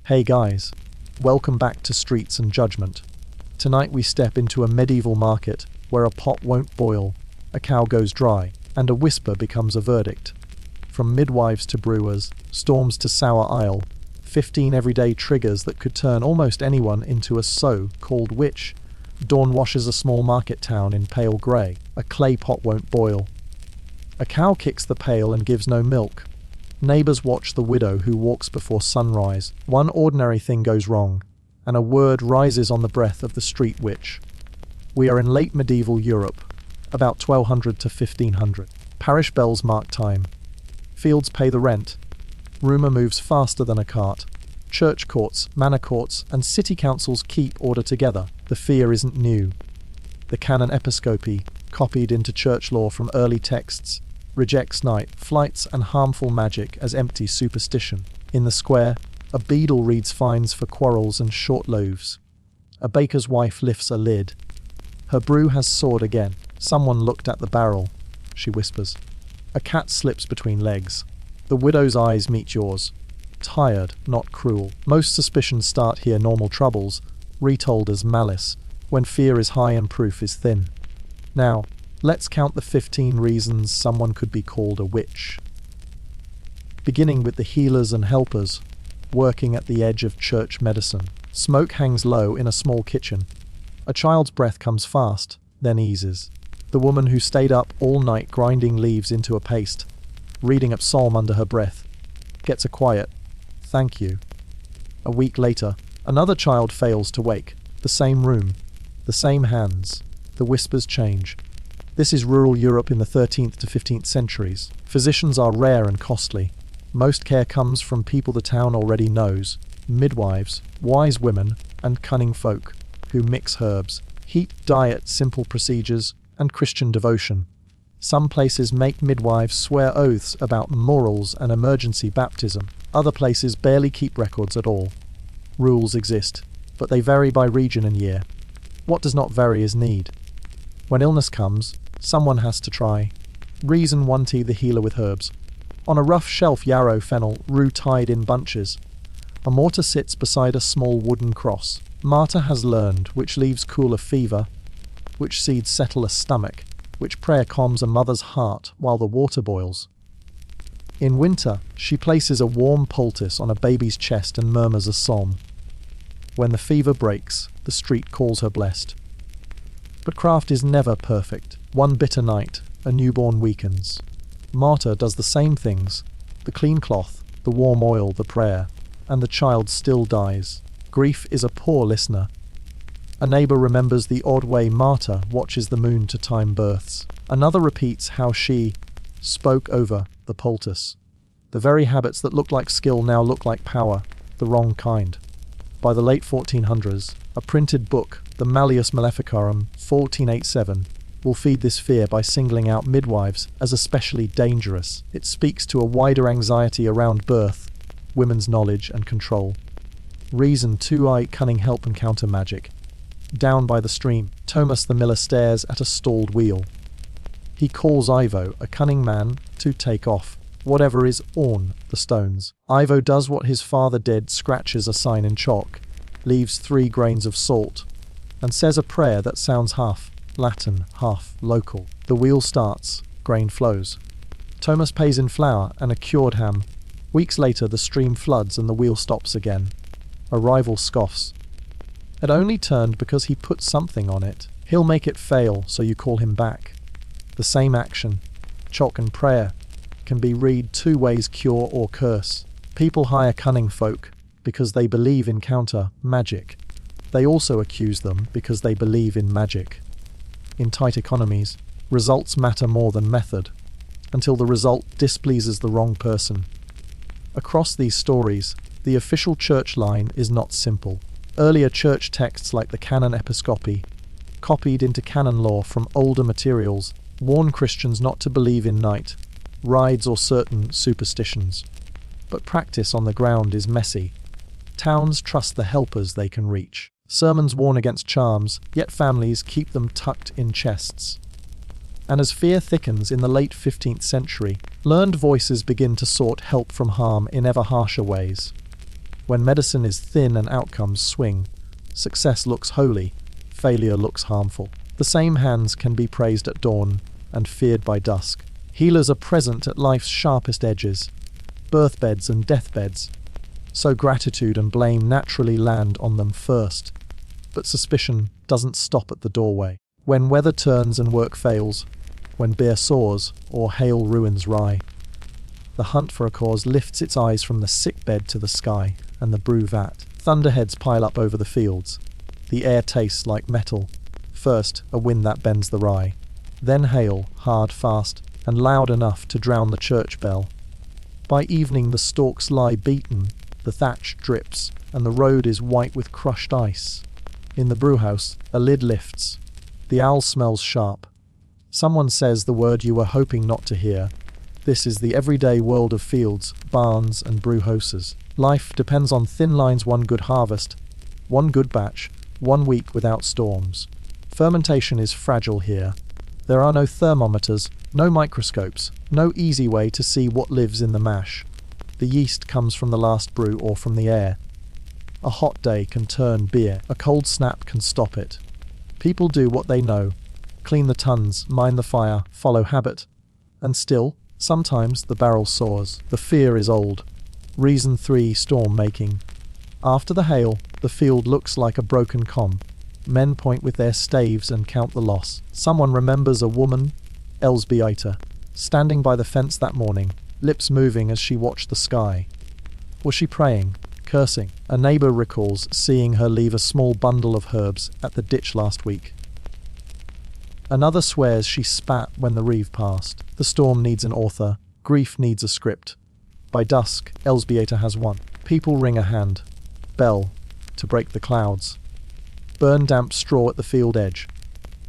Hey guys, welcome back to Streets and Judgment. Tonight we step into a medieval market where a pot won't boil, a cow goes dry, and a whisper becomes a verdict. From midwives to brewers, storms to sour ale, 15 everyday triggers that could turn almost anyone into a so-called witch. Dawn washes a small market town in pale grey, a clay pot won't boil. A cow kicks the pail and gives no milk. Neighbours watch the widow who walks before sunrise. One ordinary thing goes wrong, and a word rises on the breath of the street witch. We are in late medieval Europe, about 1200 to 1500. Parish bells mark time. Fields pay the rent. Rumour moves faster than a cart. Church courts, manor courts, and city councils keep order together. The fear isn't new. The canon episcopi, copied into church law from early texts, rejects night, flights, and harmful magic as empty superstition. In the square, a beadle reads fines for quarrels and short loaves. A baker's wife lifts a lid. Her brew has soared again. Someone looked at the barrel, she whispers. A cat slips between legs. The widow's eyes meet yours. Tired, not cruel. Most suspicions start here normal troubles, retold as malice, when fear is high and proof is thin. Now, let's count the 15 reasons someone could be called a witch. Beginning with the healers and helpers, working at the edge of church medicine. Smoke hangs low in a small kitchen. A child's breath comes fast, then eases. The woman who stayed up all night grinding leaves into a paste, reading a psalm under her breath, gets a quiet, "Thank you." A week later, another child fails to wake. The same room, the same hands. The whispers change. This is rural Europe in the 13th to 15th centuries. Physicians are rare and costly. Most care comes from people the town already knows, midwives, wise women, and cunning-folk, who mix herbs, heat, diet, simple procedures, and Christian devotion. Some places make midwives swear oaths about morals and emergency baptism. Other places barely keep records at all. Rules exist, but they vary by region and year. What does not vary is need. When illness comes, someone has to try. Reason 1 tea the healer with herbs. On a rough shelf yarrow, fennel, rue tied in bunches. A mortar sits beside a small wooden cross. Martyr has learned which leaves cool a fever, which seeds settle a stomach, which prayer calms a mother's heart while the water boils. In winter, she places a warm poultice on a baby's chest and murmurs a psalm. When the fever breaks, the street calls her blessed. But craft is never perfect. One bitter night, a newborn weakens. Martyr does the same things, the clean cloth, the warm oil, the prayer, and the child still dies. Grief is a poor listener. A neighbour remembers the odd way Martyr watches the moon to time births. Another repeats how she spoke over the poultice. The very habits that look like skill now look like power, the wrong kind. By the late 1400s, a printed book, the Malleus Maleficarum, 1487, will feed this fear by singling out midwives as especially dangerous. It speaks to a wider anxiety around birth, women's knowledge and control. Reason 2 cunning help and counter magic. Down by the stream, Thomas the miller stares at a stalled wheel. He calls Ivo, a cunning man, to take off whatever is on the stones. Ivo does what his father did, scratches a sign in chalk, leaves 3 grains of salt, and says a prayer that sounds half Latin, half local. The wheel starts, grain flows. Thomas pays in flour and a cured ham. Weeks later the stream floods and the wheel stops again. A rival scoffs. It only turned because he put something on it. He'll make it fail, so you call him back. The same action, chalk and prayer, can be read 2 ways: cure or curse. People hire cunning-folk because they believe in counter magic. They also accuse them because they believe in magic. In tight economies, results matter more than method, until the result displeases the wrong person. Across these stories, the official church line is not simple. Earlier church texts like the Canon Episcopi, copied into canon law from older materials, warn Christians not to believe in night, rides or certain superstitions. But practice on the ground is messy. Towns trust the helpers they can reach. Sermons warn against charms, yet families keep them tucked in chests. And as fear thickens in the late 15th century, learned voices begin to sort help from harm in ever harsher ways. When medicine is thin and outcomes swing, success looks holy, failure looks harmful. The same hands can be praised at dawn and feared by dusk. Healers are present at life's sharpest edges, birthbeds and deathbeds, so gratitude and blame naturally land on them first. But suspicion doesn't stop at the doorway. When weather turns and work fails, when beer soars or hail ruins rye, the hunt for a cause lifts its eyes from the sickbed to the sky and the brew vat. Thunderheads pile up over the fields. The air tastes like metal. First, a wind that bends the rye. Then hail, hard, fast, and loud enough to drown the church bell. By evening the stalks lie beaten, the thatch drips, and the road is white with crushed ice. In the brewhouse, a lid lifts. The owl smells sharp. Someone says the word you were hoping not to hear. This is the everyday world of fields, barns, and brewhouses. Life depends on thin lines: one good harvest, one good batch, 1 week without storms. Fermentation is fragile here. There are no thermometers, no microscopes, no easy way to see what lives in the mash. The yeast comes from the last brew or from the air. A hot day can turn beer, a cold snap can stop it. People do what they know. Clean the tons, mind the fire, follow habit. And still, sometimes the barrel soars. The fear is old. Reason 3: storm making. After the hail, the field looks like a broken comm. Men point with their staves and count the loss. Someone remembers a woman, Elsbieta, standing by the fence that morning, lips moving as she watched the sky. Was she praying, cursing? A neighbor recalls seeing her leave a small bundle of herbs at the ditch last week. Another swears she spat when the reeve passed. The storm needs an author. Grief needs a script. By dusk, Elsbieta has one. People ring a hand. Bell, to break the clouds. Burn damp straw at the field edge.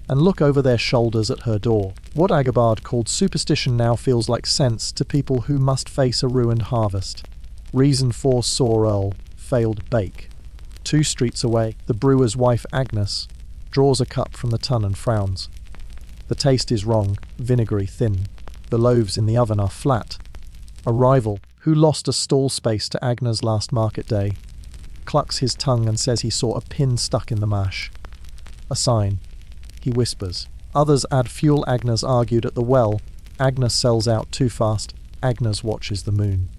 And look over their shoulders at her door. What Agabard called superstition now feels like sense to people who must face a ruined harvest. Reason 4: sore earl, failed bake. 2 streets away, the brewer's wife Agnes draws a cup from the tun and frowns. The taste is wrong, vinegary thin. The loaves in the oven are flat. A rival, who lost a stall space to Agnes last market day, clucks his tongue and says he saw a pin stuck in the mash. A sign. He whispers. Others add fuel. Agnes argued at the well. Agnes sells out too fast. Agnes watches the moon.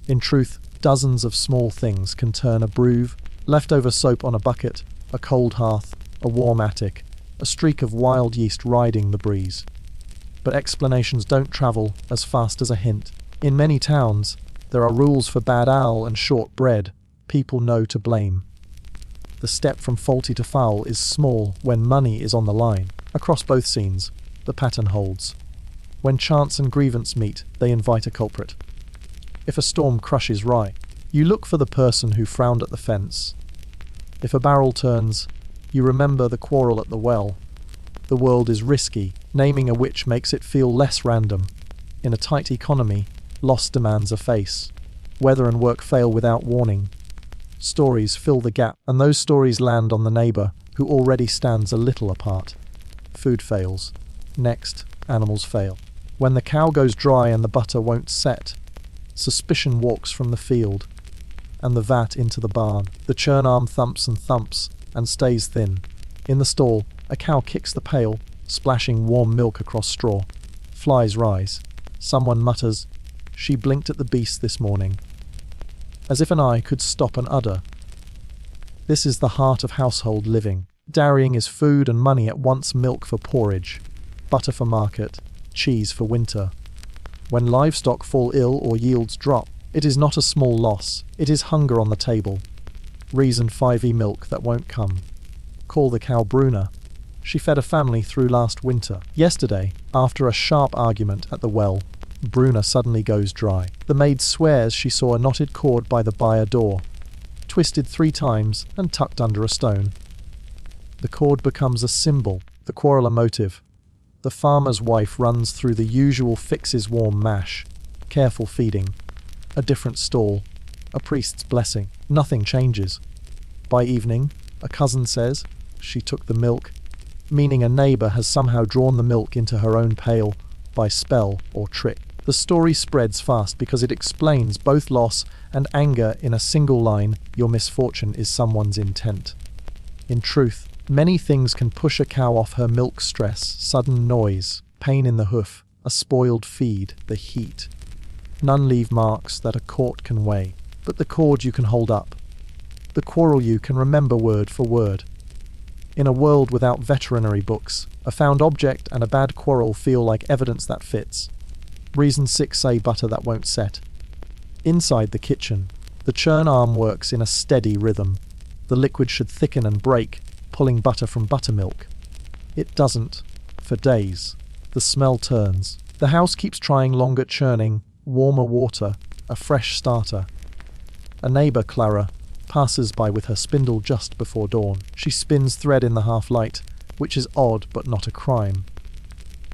In truth, dozens of small things can turn a brew: leftover soap on a bucket, a cold hearth, a warm attic, a streak of wild yeast riding the breeze. But explanations don't travel as fast as a hint. In many towns, there are rules for bad owl and short bread. People know to blame. The step from faulty to foul is small when money is on the line. Across both scenes, the pattern holds. When chance and grievance meet, they invite a culprit. If a storm crushes rye, you look for the person who frowned at the fence. If a barrel turns, you remember the quarrel at the well. The world is risky. Naming a witch makes it feel less random. In a tight economy, loss demands a face. Weather and work fail without warning. Stories fill the gap, and those stories land on the neighbor who already stands a little apart. Food fails. Next, animals fail. When the cow goes dry and the butter won't set, suspicion walks from the field and the vat into the barn. The churn arm thumps and stays thin. In the stall, a cow kicks the pail, splashing warm milk across straw. Flies rise. Someone mutters, "She blinked at the beast this morning." As if an eye could stop an udder. This is the heart of household living. Dairying is food and money at once: milk for porridge, butter for market, cheese for winter. When livestock fall ill or yields drop, it is not a small loss, it is hunger on the table. Reason 5: milk that won't come. Call the cow Bruna. She fed a family through last winter. Yesterday, after a sharp argument at the well, Bruna suddenly goes dry. The maid swears she saw a knotted cord by the byre door, twisted 3 times and tucked under a stone. The cord becomes a symbol, the quarrel a motive. The farmer's wife runs through the usual fixes: warm mash, careful feeding, a different stall, a priest's blessing. Nothing changes. By evening, a cousin says she took the milk, meaning a neighbor has somehow drawn the milk into her own pail by spell or trick. The story spreads fast because it explains both loss and anger in a single line. Your misfortune is someone's intent. In truth, many things can push a cow off her milk: stress, sudden noise, pain in the hoof, a spoiled feed, the heat. None leave marks that a court can weigh, but the cord you can hold up. The quarrel you can remember word for word. In a world without veterinary books, a found object and a bad quarrel feel like evidence that fits. Reason 6 say butter that won't set. Inside the kitchen, the churn arm works in a steady rhythm. The liquid should thicken and break, pulling butter from buttermilk. It doesn't, for days. The smell turns. The house keeps trying longer churning, warmer water, a fresh starter. A neighbour, Clara, passes by with her spindle just before dawn. She spins thread in the half-light, which is odd but not a crime.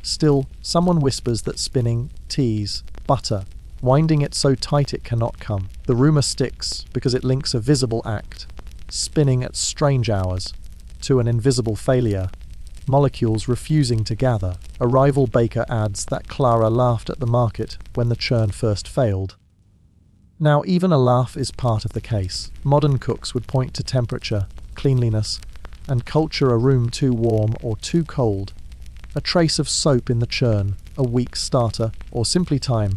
Still, someone whispers that spinning, tease, butter, winding it so tight it cannot come. The rumour sticks because it links a visible act, spinning at strange hours, to an invisible failure, molecules refusing to gather. A rival baker adds that Clara laughed at the market when the churn first failed. Now, even a laugh is part of the case. Modern cooks would point to temperature, cleanliness, and culture: a room too warm or too cold, a trace of soap in the churn, a weak starter, or simply time.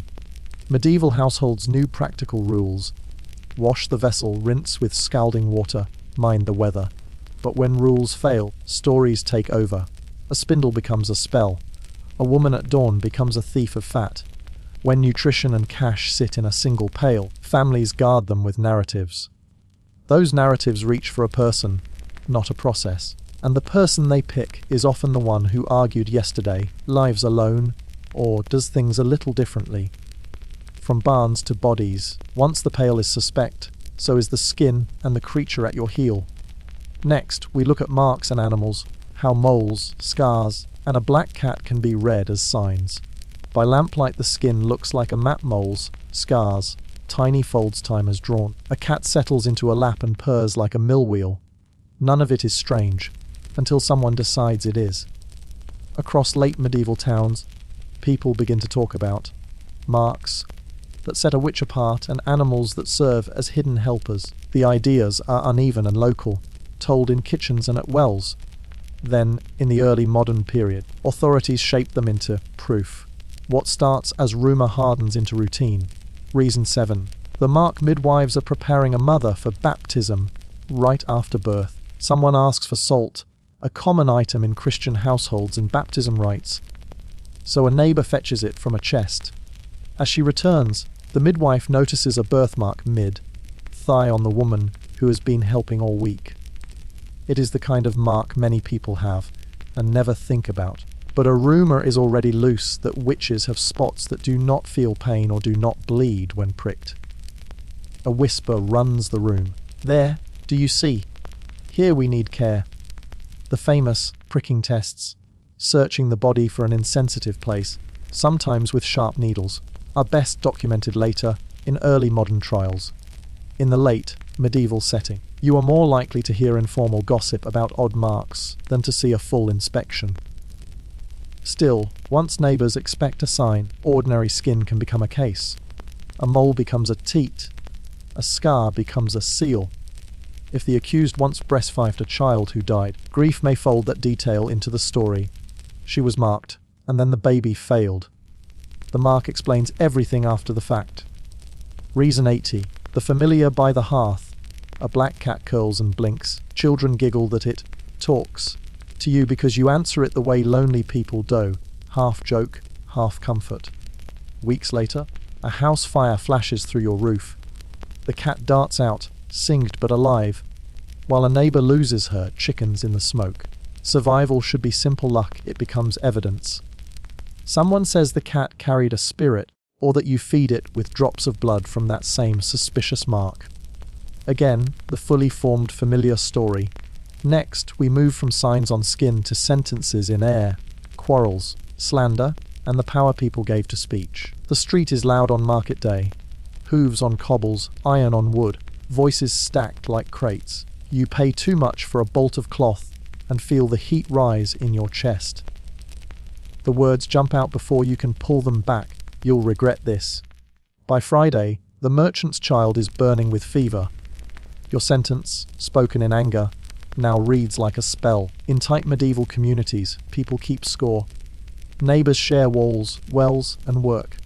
Medieval households knew practical rules. Wash the vessel, rinse with scalding water, mind the weather. But when rules fail, stories take over. A spindle becomes a spell. A woman at dawn becomes a thief of fat. When nutrition and cash sit in a single pail, families guard them with narratives. Those narratives reach for a person, not a process. And the person they pick is often the one who argued yesterday, lives alone, or does things a little differently. From barns to bodies, once the pail is suspect, so is the skin and the creature at your heel. Next, we look at marks and animals, how moles, scars, and a black cat can be read as signs. By lamplight the skin looks like a map: moles, scars, tiny folds time has drawn. A cat settles into a lap and purrs like a mill wheel. None of it is strange, until someone decides it is. Across late medieval towns, people begin to talk about marks that set a witch apart and animals that serve as hidden helpers. The ideas are uneven and local, told in kitchens and at wells. Then, in the early modern period, authorities shape them into proof. What starts as rumour hardens into routine. Reason 7. The mark: midwives are preparing a mother for baptism right after birth. Someone asks for salt, a common item in Christian households and baptism rites. So a neighbour fetches it from a chest. As she returns, the midwife notices a birthmark mid-thigh on the woman who has been helping all week. It is the kind of mark many people have and never think about. But a rumour is already loose that witches have spots that do not feel pain or do not bleed when pricked. A whisper runs the room. There, do you see? Here we need care. The famous pricking tests, searching the body for an insensitive place, sometimes with sharp needles, are best documented later in early modern trials. In the late medieval setting, you are more likely to hear informal gossip about odd marks than to see a full inspection. Still, once neighbours expect a sign, ordinary skin can become a case. A mole becomes a teat. A scar becomes a seal. If the accused once breastfed a child who died, grief may fold that detail into the story. She was marked, and then the baby failed. The mark explains everything after the fact. Reason 80. The familiar by the hearth. A black cat curls and blinks. Children giggle that it talks to you because you answer it the way lonely people do, half joke, half comfort. Weeks later, a house fire flashes through your roof. The cat darts out, singed but alive, while a neighbour loses her chickens in the smoke. Survival should be simple luck, it becomes evidence. Someone says the cat carried a spirit, or that you feed it with drops of blood from that same suspicious mark. Again, the fully formed familiar story. Next, we move from signs on skin to sentences in air, quarrels, slander, and the power people gave to speech. The street is loud on market day. Hooves on cobbles, iron on wood, voices stacked like crates. You pay too much for a bolt of cloth and feel the heat rise in your chest. The words jump out before you can pull them back. You'll regret this. By Friday, the merchant's child is burning with fever. Your sentence, spoken in anger, now reads like a spell. In tight medieval communities, people keep score. Neighbors share walls, wells, and work.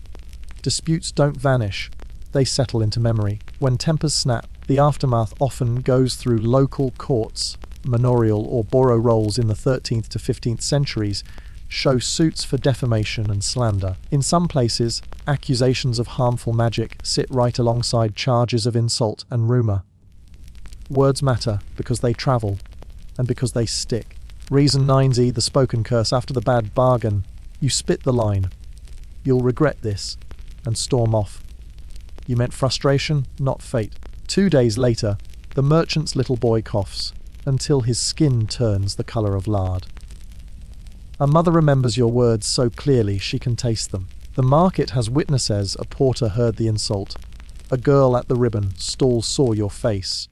Disputes don't vanish, they settle into memory. When tempers snap, the aftermath often goes through local courts. Manorial or borough rolls in the 13th to 15th centuries show suits for defamation and slander. In some places, accusations of harmful magic sit right alongside charges of insult and rumour. Words matter because they travel, and because they stick. Reason 9z, the spoken curse after the bad bargain. You spit the line. You'll regret this, and storm off. You meant frustration, not fate. 2 days later, the merchant's little boy coughs, until his skin turns the colour of lard. A mother remembers your words so clearly she can taste them. The market has witnesses. A porter heard the insult. A girl at the ribbon stall saw your face.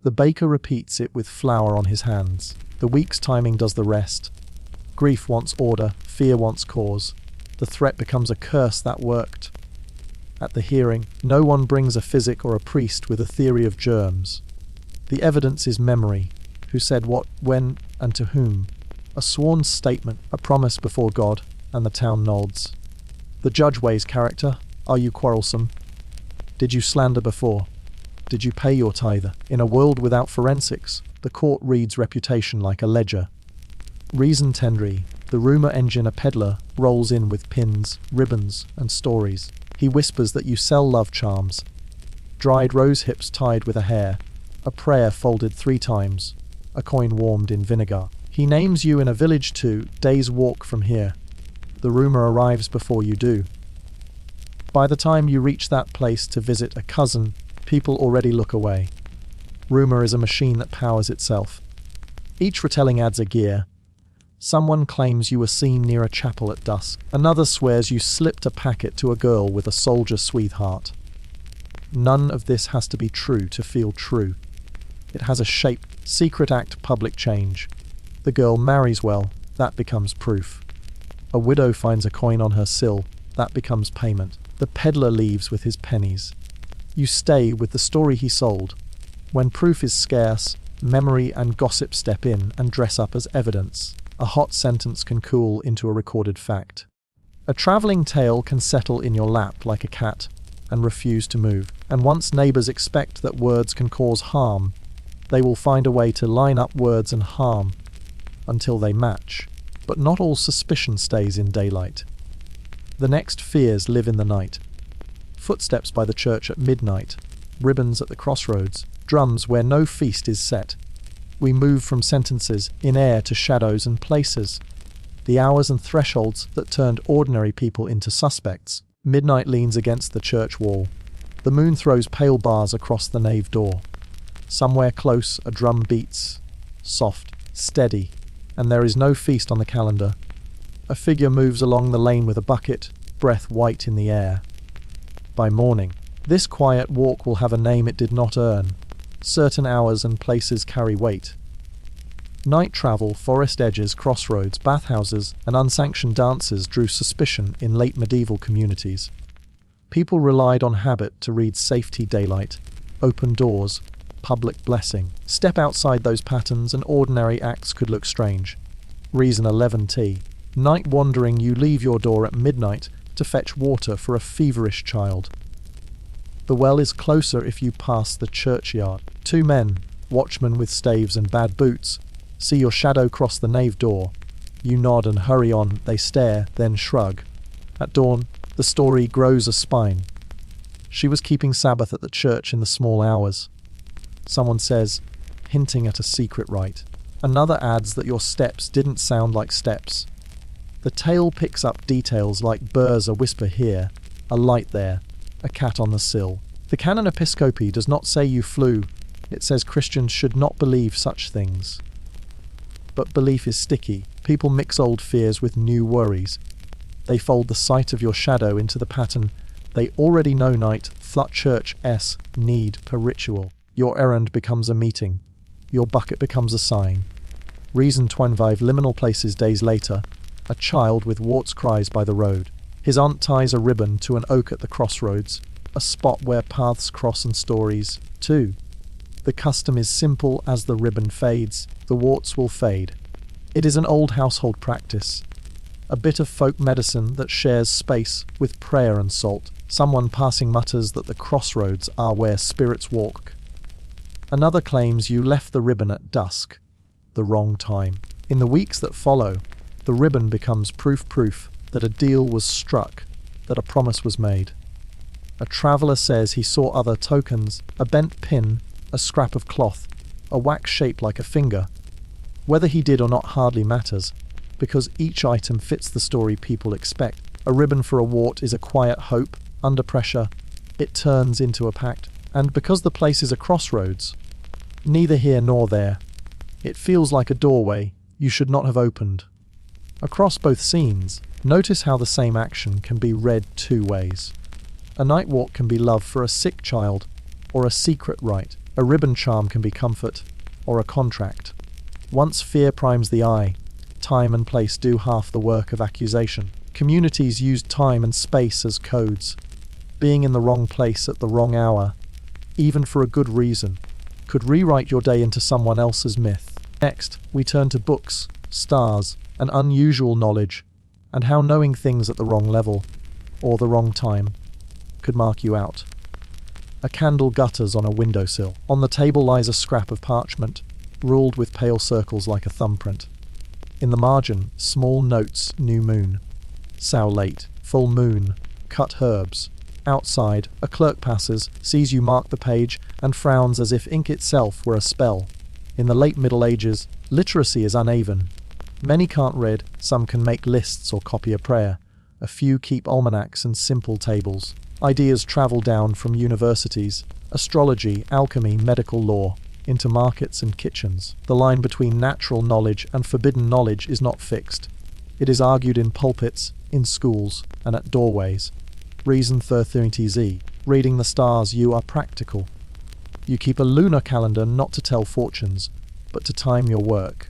The baker repeats it with flour on his hands. The week's timing does the rest. Grief wants order, fear wants cause. The threat becomes a curse that worked. At the hearing, no one brings a physic or a priest with a theory of germs. The evidence is memory. Who said what, when, and to whom? A sworn statement, a promise before God, and the town nods. The judge weighs character. Are you quarrelsome? Did you slander before? Did you pay your tithe? In a world without forensics, the court reads reputation like a ledger. Reason 10. The rumour engine, a peddler, rolls in with pins, ribbons, and stories. He whispers that you sell love charms. Dried rose hips tied with a hair, a prayer folded 3 times, a coin warmed in vinegar. He names you in a village 2 days' walk from here. The rumour arrives before you do. By the time you reach that place to visit a cousin, people already look away. Rumour is a machine that powers itself. Each retelling adds a gear. Someone claims you were seen near a chapel at dusk. Another swears you slipped a packet to a girl with a soldier sweetheart. None of this has to be true to feel true. It has a shape, secret act, public change. The girl marries well, that becomes proof. A widow finds a coin on her sill, that becomes payment. The peddler leaves with his pennies. You stay with the story he sold. When proof is scarce, memory and gossip step in and dress up as evidence. A hot sentence can cool into a recorded fact. A travelling tale can settle in your lap like a cat and refuse to move. And once neighbours expect that words can cause harm, they will find a way to line up words and harm until they match. But not all suspicion stays in daylight. The next fears live in the night. Footsteps by the church at midnight, ribbons at the crossroads, drums where no feast is set. We move from sentences in air to shadows and places. The hours and thresholds that turned ordinary people into suspects. Midnight leans against the church wall. The moon throws pale bars across the nave door. Somewhere close a drum beats, soft, steady, and there is no feast on the calendar. A figure moves along the lane with a bucket, breath white in the air. By morning, this quiet walk will have a name it did not earn. Certain hours and places carry weight. Night travel, forest edges, crossroads, bathhouses, and unsanctioned dances drew suspicion in late medieval communities. People relied on habit to read safety daylight, open doors, public blessing. Step outside those patterns and ordinary acts could look strange. Reason 11t. Night wandering, you leave your door at midnight to fetch water for a feverish child. The well is closer if you pass the churchyard. 2 men, watchmen with staves and bad boots, see your shadow cross the nave door. You nod and hurry on, they stare, then shrug. At dawn, the story grows a spine. She was keeping Sabbath at the church in the small hours. Someone says, hinting at a secret rite. Another adds that your steps didn't sound like steps. The tale picks up details like burrs, a whisper here, a light there, a cat on the sill. The Canon Episcopi does not say you flew, it says Christians should not believe such things. But belief is sticky. People mix old fears with new worries. They fold the sight of your shadow into the pattern they already know. Night, flut church s, need per ritual. Your errand becomes a meeting. Your bucket becomes a sign. Reason 25. Liminal places days later. A child with warts cries by the road. His aunt ties a ribbon to an oak at the crossroads, a spot where paths cross and stories, too. The custom is simple: as the ribbon fades, the warts will fade. It is an old household practice, a bit of folk medicine that shares space with prayer and salt. Someone passing mutters that the crossroads are where spirits walk. Another claims you left the ribbon at dusk, the wrong time. In the weeks that follow, the ribbon becomes proof that a deal was struck, that a promise was made. A traveller says he saw other tokens: a bent pin, a scrap of cloth, a wax shaped like a finger. Whether he did or not hardly matters, because each item fits the story people expect. A ribbon for a wart is a quiet hope. Under pressure, it turns into a pact. And because the place is a crossroads, neither here nor there, it feels like a doorway you should not have opened. Across both scenes, notice how the same action can be read two ways. A night walk can be love for a sick child, or a secret rite. A ribbon charm can be comfort, or a contract. Once fear primes the eye, time and place do half the work of accusation. Communities use time and space as codes. Being in the wrong place at the wrong hour, even for a good reason, could rewrite your day into someone else's myth. Next, we turn to books, stars, and unusual knowledge, and how knowing things at the wrong level, or the wrong time, could mark you out. A candle gutters on a windowsill. On the table lies a scrap of parchment, ruled with pale circles like a thumbprint. In the margin, small notes: new moon, sow late, full moon, cut herbs. Outside, a clerk passes, sees you mark the page, and frowns as if ink itself were a spell. In the late Middle Ages, literacy is uneven. Many can't read, some can make lists or copy a prayer. A few keep almanacs and simple tables. Ideas travel down from universities, astrology, alchemy, medical law, into markets and kitchens. The line between natural knowledge and forbidden knowledge is not fixed. It is argued in pulpits, in schools, and at doorways. Reason 30z. Reading the stars, you are practical. You keep a lunar calendar not to tell fortunes, but to time your work.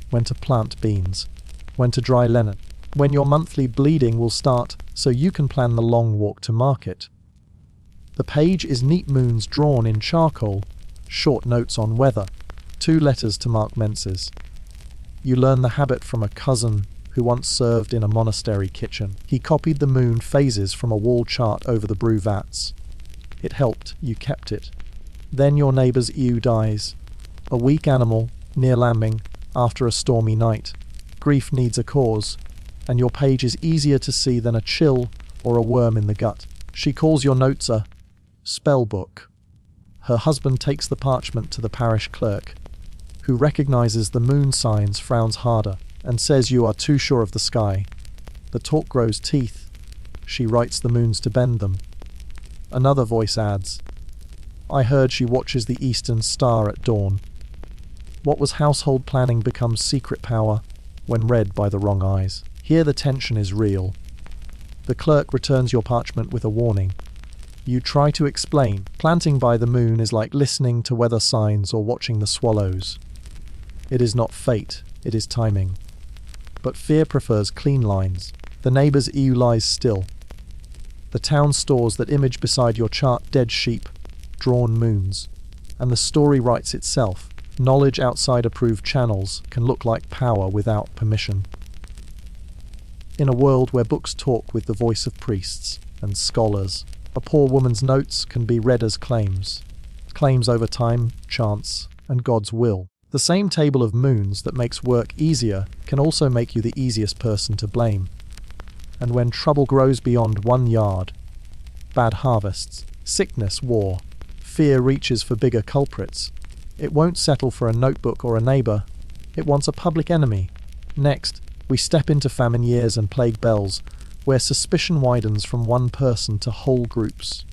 When to plant beans. When to dry linen. When your monthly bleeding will start, so you can plan the long walk to market. The page is neat moons drawn in charcoal, short notes on weather, 2 letters to mark menses. You learn the habit from a cousin who once served in a monastery kitchen. He copied the moon phases from a wall chart over the brew vats. It helped, you kept it. Then your neighbour's ewe dies. A weak animal, near lambing, after a stormy night. Grief needs a cause, and your page is easier to see than a chill or a worm in the gut. She calls your notes a spell book. Her husband takes the parchment to the parish clerk, who recognises the moon signs, frowns harder, and says you are too sure of the sky. The talk grows teeth. She writes the moons to bend them. Another voice adds, I heard she watches the eastern star at dawn. What was household planning becomes secret power when read by the wrong eyes. Here the tension is real. The clerk returns your parchment with a warning. You try to explain. Planting by the moon is like listening to weather signs or watching the swallows. It is not fate, it is timing. But fear prefers clean lines. The neighbour's ewe lies still. The town stores that image beside your chart dead sheep, drawn moons. And the story writes itself. Knowledge outside approved channels can look like power without permission. In a world where books talk with the voice of priests and scholars, a poor woman's notes can be read as claims. Claims over time, chance, and God's will. The same table of moons that makes work easier can also make you the easiest person to blame. And when trouble grows beyond 1 yard, bad harvests, sickness, war, fear reaches for bigger culprits. It won't settle for a notebook or a neighbour. It wants a public enemy. Next, we step into famine years and plague bells, where suspicion widens from one person to whole groups.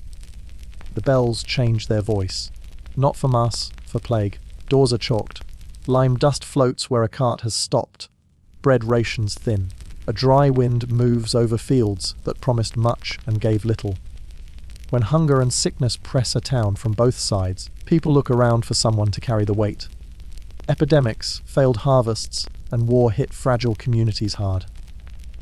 The bells change their voice. Not for mass, for plague. Doors are chalked. Lime dust floats where a cart has stopped. Bread rations thin. A dry wind moves over fields that promised much and gave little. When hunger and sickness press a town from both sides, people look around for someone to carry the weight. Epidemics, failed harvests, and war hit fragile communities hard.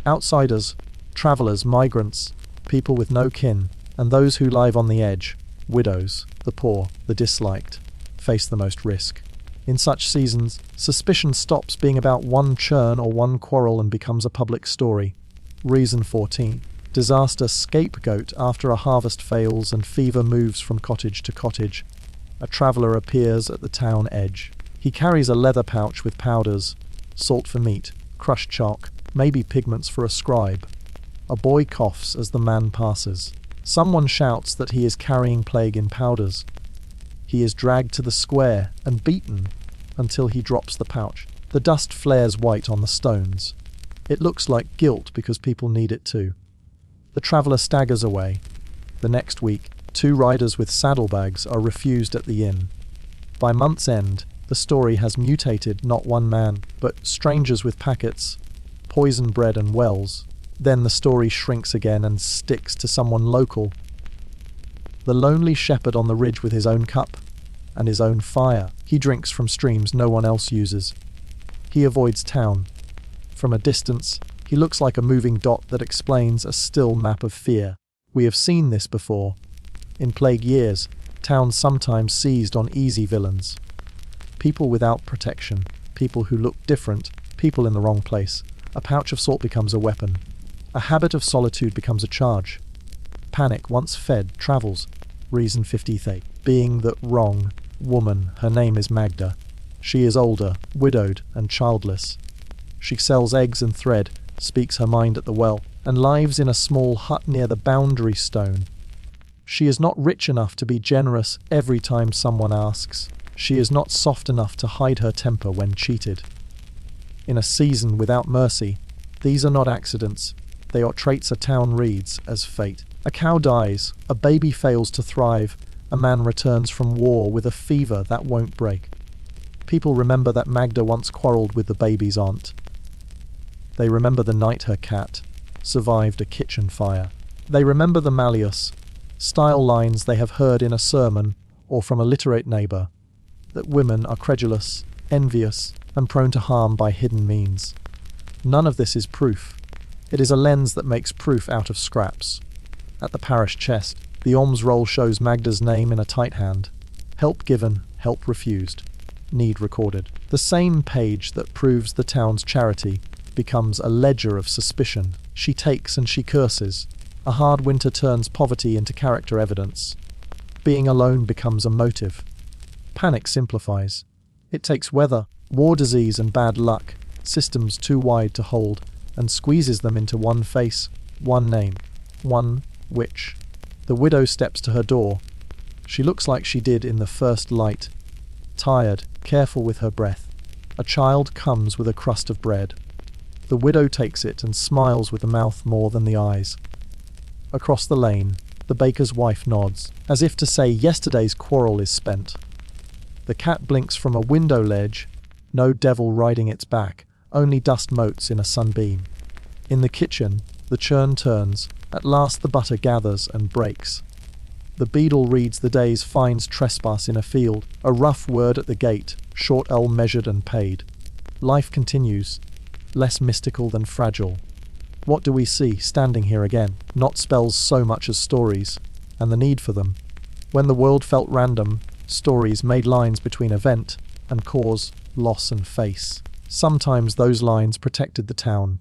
Outsiders, Travelers, migrants, people with no kin, and those who live on the edge, widows, the poor, the disliked, face the most risk. In such seasons, suspicion stops being about one churn or one quarrel and becomes a public story. Reason 14. Disaster scapegoat. After a harvest fails and fever moves from cottage to cottage, a traveller appears at the town edge. He carries a leather pouch with powders, salt for meat, crushed chalk, maybe pigments for a scribe. A boy coughs as the man passes. Someone shouts that he is carrying plague in powders. He is dragged to the square and beaten until he drops the pouch. The dust flares white on the stones. It looks like guilt because people need it too. The traveller staggers away. The next week, 2 riders with saddlebags are refused at the inn. By month's end, the story has mutated, not one man, but strangers with packets, poison bread and wells. Then the story shrinks again and sticks to someone local. The lonely shepherd on the ridge with his own cup and his own fire. He drinks from streams no one else uses. He avoids town. From a distance, he looks like a moving dot that explains a still map of fear. We have seen this before. In plague years, towns sometimes seized on easy villains. People without protection, people who look different, people in the wrong place. A pouch of salt becomes a weapon. A habit of solitude becomes a charge. Panic, once fed, travels. Reason 53. Being the wrong woman. Her name is Magda. She is older, widowed, and childless. She sells eggs and thread, speaks her mind at the well, and lives in a small hut near the boundary stone. She is not rich enough to be generous every time someone asks. She is not soft enough to hide her temper when cheated. In a season without mercy, these are not accidents. They are traits a town reads as fate. A cow dies, a baby fails to thrive, a man returns from war with a fever that won't break. People remember that Magda once quarrelled with the baby's aunt. They remember the night her cat survived a kitchen fire. They remember the malleus, style lines they have heard in a sermon or from a literate neighbour, that women are credulous, envious, and prone to harm by hidden means. None of this is proof. It is a lens that makes proof out of scraps. At the parish chest, the alms roll shows Magda's name in a tight hand. Help given, help refused. Need recorded. The same page that proves the town's charity becomes a ledger of suspicion. She takes and she curses. A hard winter turns poverty into character evidence. Being alone becomes a motive. Panic simplifies. It takes weather, war, disease, and bad luck, systems too wide to hold, and squeezes them into one face, one name, one witch. The widow steps to her door. She looks like she did in the first light. Tired, careful with her breath. A child comes with a crust of bread. The widow takes it and smiles with the mouth more than the eyes. Across the lane, the baker's wife nods, as if to say yesterday's quarrel is spent. The cat blinks from a window ledge, no devil riding its back, only dust motes in a sunbeam. In the kitchen, the churn turns. At last the butter gathers and breaks. The beadle reads the day's fines trespass in a field, a rough word at the gate, short ell measured and paid. Life continues, less mystical than fragile. What do we see standing here again? Not spells so much as stories, and the need for them. When the world felt random, stories made lines between event and cause, loss and face. Sometimes those lines protected the town.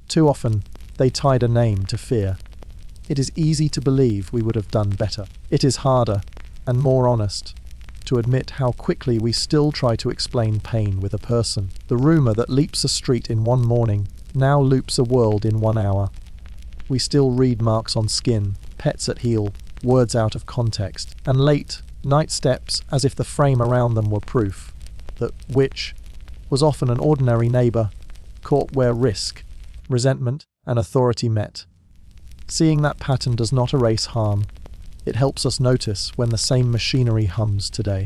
Too often, they tied a name to fear. It is easy to believe we would have done better. It is harder, and more honest, to admit how quickly we still try to explain pain with a person. The rumour that leaps a street in one morning now loops a world in 1 hour. We still read marks on skin, pets at heel, words out of context, and late night steps as if the frame around them were proof that witch was often an ordinary neighbour, caught where risk, resentment, and authority met. Seeing that pattern does not erase harm. It helps us notice when the same machinery hums today.